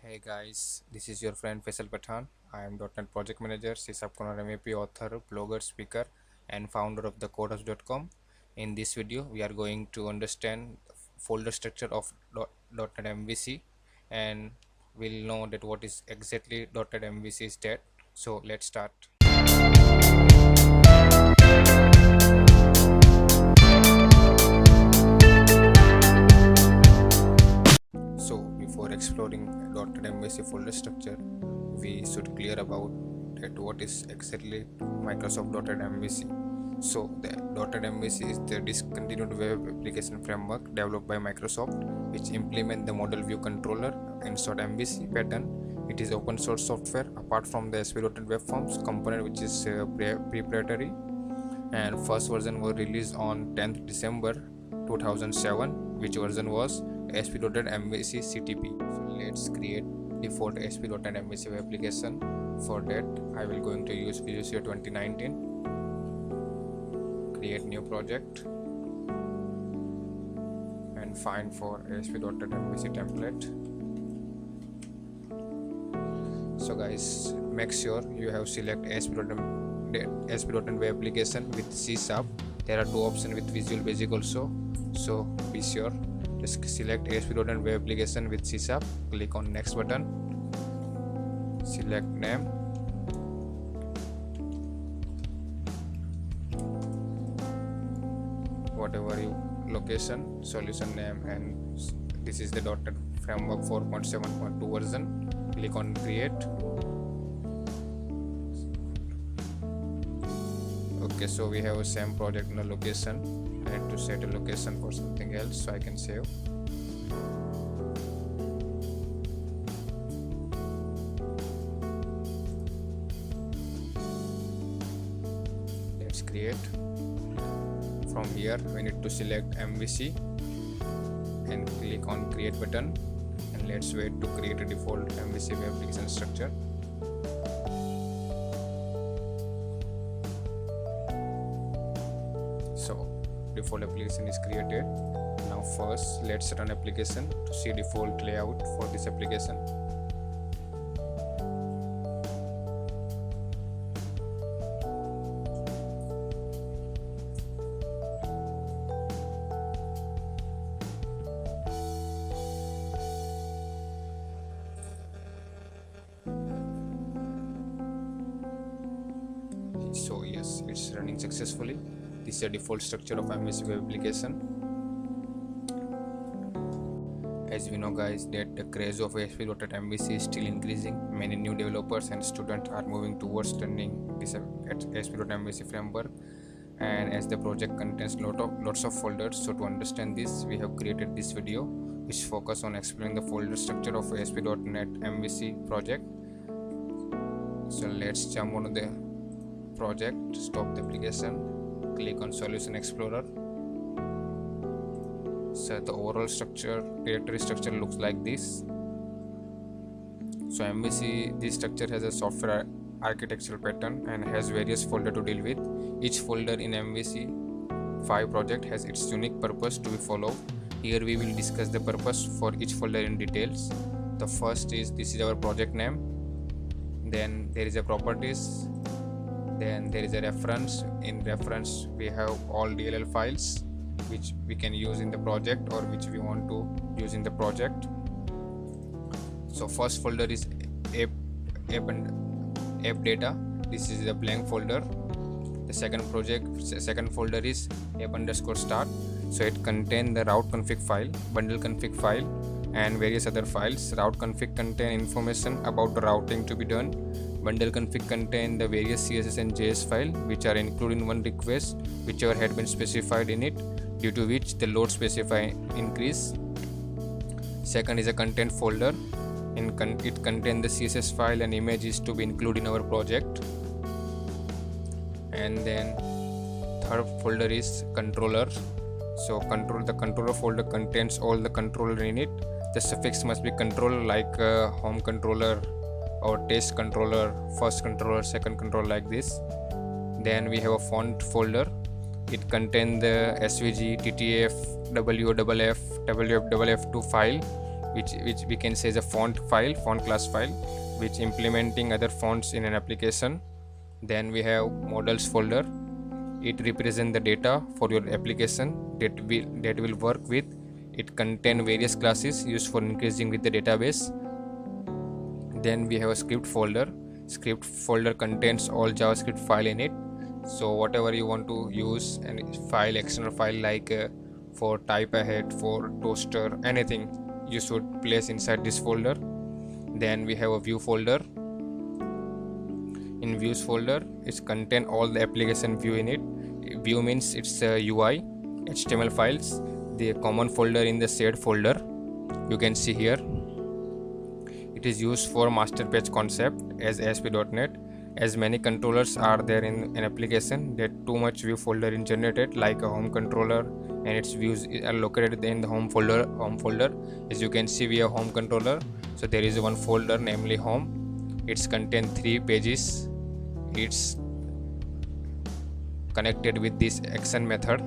Hey guys, this is your friend Faisal Pathan. I am .NET Project Manager, C# MEP author, blogger, speaker, and founder of thecodehouse.com. In this video, we are going to understand folder structure of .NET MVC, and we'll know that what is exactly .NET MVC is that. So let's start. So before exploring .NET MVC folder structure, we should clear about that what is exactly Microsoft .NET MVC. So the .NET MVC is the discontinued web application framework developed by Microsoft, which implement the model view controller in short MVC pattern. It is open source software apart from the ASP.NET Web Forms component, which is proprietary, and first version was released on 10th December 2007, which version was ASP.NET MVC CTP. So let's create default ASP.NET MVC web application. For that, I will going to use Visual Studio 2019. Create new project and find for ASP.NET MVC template. So guys, make sure you have select ASP.NET web application with C#. There are two options with Visual Basic also, so be sure just select ASP.NET web application with C#. Click on next button, select name, whatever you location, solution name, and this is the .NET Framework 4.7.2 version. Click on create. Okay, so we have a same project in a location. I need to set a location for something else so I can save. Let's create. From here we need to select MVC and click on create button, and let's wait to create a default MVC web application structure. So default application is created. Now first let's run application to see default layout for this application. So yes, it's running successfully. This is a default structure of MVC web application. As we know guys, that the craze of ASP.NET MVC is still increasing. Many new developers and students are moving towards learning this ASP.NET MVC framework, and as the project contains lots of folders, so to understand this, we have created this video which focus on explaining the folder structure of ASP.NET MVC project. So let's jump on the project, stop the application, click on Solution Explorer. So the overall structure, directory structure looks like this. So MVC, this structure has a software architectural pattern and has various folders to deal with. Each folder in MVC 5 project has its unique purpose to be followed. Here we will discuss the purpose for each folder in details. The first is, this is our project name, then there is a properties, then there is a reference. In reference we have all DLL files which we can use in the project or which we want to use in the project. So first folder is app data. This is a blank folder. The second folder is app_start. So it contains the route config file, bundle config file, and various other files. Route config contain information about the routing to be done. Bundle config contain the various CSS and JS file which are included in one request, whichever had been specified in it, due to which the load specify increase. Second is a content folder. It contains the CSS file and images to be included in our project. And then third folder is controller. So the controller folder contains all the controller in it. The suffix must be controller, like home controller or test controller, first controller, second controller, like this. Then we have a font folder. It contains the SVG, TTF, WOFF, WFF2 file which we can say is a font class file, which implementing other fonts in an application. Then we have models folder. It represents the data for your application that will work with. It contain various classes used for increasing with the database. Then we have a script folder. Script folder contains all JavaScript file in it. So whatever you want to use, an file, external file like for type ahead, for toaster, anything you should place inside this folder. Then we have a view folder. In views folder, it's contain all the application view in it. View means it's UI, HTML files. The common folder in the shared folder, you can see here. It is used for master page concept as ASP.NET. As many controllers are there in an application, that too much view folder is generated, like a home controller, and its views are located in the home folder. As you can see, we have home controller. So there is one folder, namely home. It's contain 3 pages. It's connected with this action method.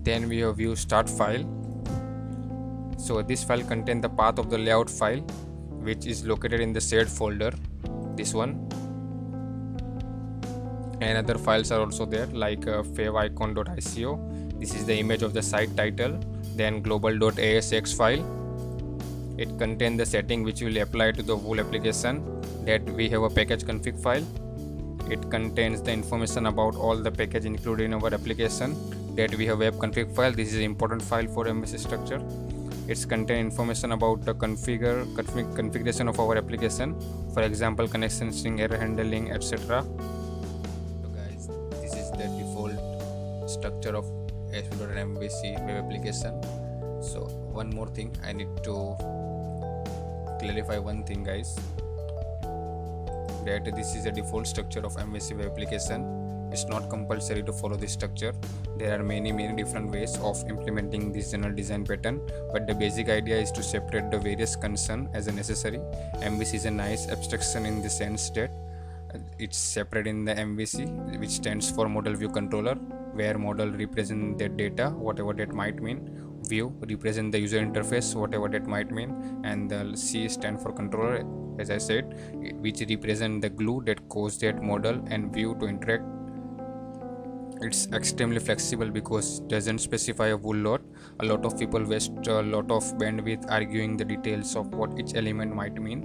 Then we have view start file. So this file contains the path of the layout file, which is located in the shared folder, this one. And other files are also there, like favicon.ico. This is the image of the site title. Then Global.asax file. It contains the setting which will apply to the whole application. That we have a package.config file. It contains the information about all the package included in our application. That we have web config file. This is an important file for MVC structure. It's contain information about the configuration of our application, for example connection string, error handling, etc. So guys, this is the default structure of ASP.NET web application. So one more thing, I need to clarify one thing, guys, that this is a default structure of MVC web application. It's not compulsory to follow this structure. There are many different ways of implementing this general design pattern, but the basic idea is to separate the various concerns as a necessary. MVC is a nice abstraction in the sense that it's separate in the MVC, which stands for model view controller, where model represent the data, whatever that might mean. View represent the user interface, whatever that might mean, and the C stand for controller, as I said, which represent the glue that causes that model and view to interact. It's extremely flexible because it doesn't specify a whole lot. A lot of people waste a lot of bandwidth arguing the details of what each element might mean,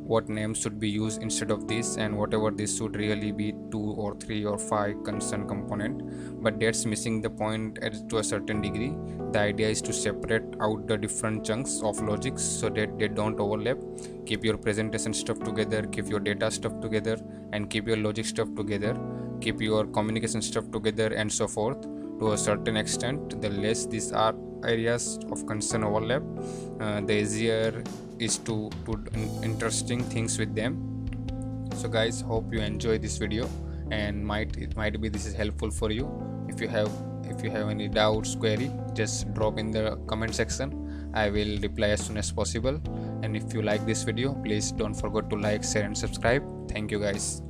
what names should be used instead of this, and whatever this should really be 2 or 3 or 5 concern component. But that's missing the point to a certain degree. The idea is to separate out the different chunks of logics so that they don't overlap. Keep your presentation stuff together, keep your data stuff together, and keep your logic stuff together, keep your communication stuff together, and so forth. To a certain extent, the less these are areas of concern overlap, the easier is to put interesting things with them. So guys, hope you enjoy this video, and it might be this is helpful for you. If you have any doubts, query, just drop in the comment section. I will reply as soon as possible. And if you like this video, please don't forget to like, share and subscribe. Thank you guys.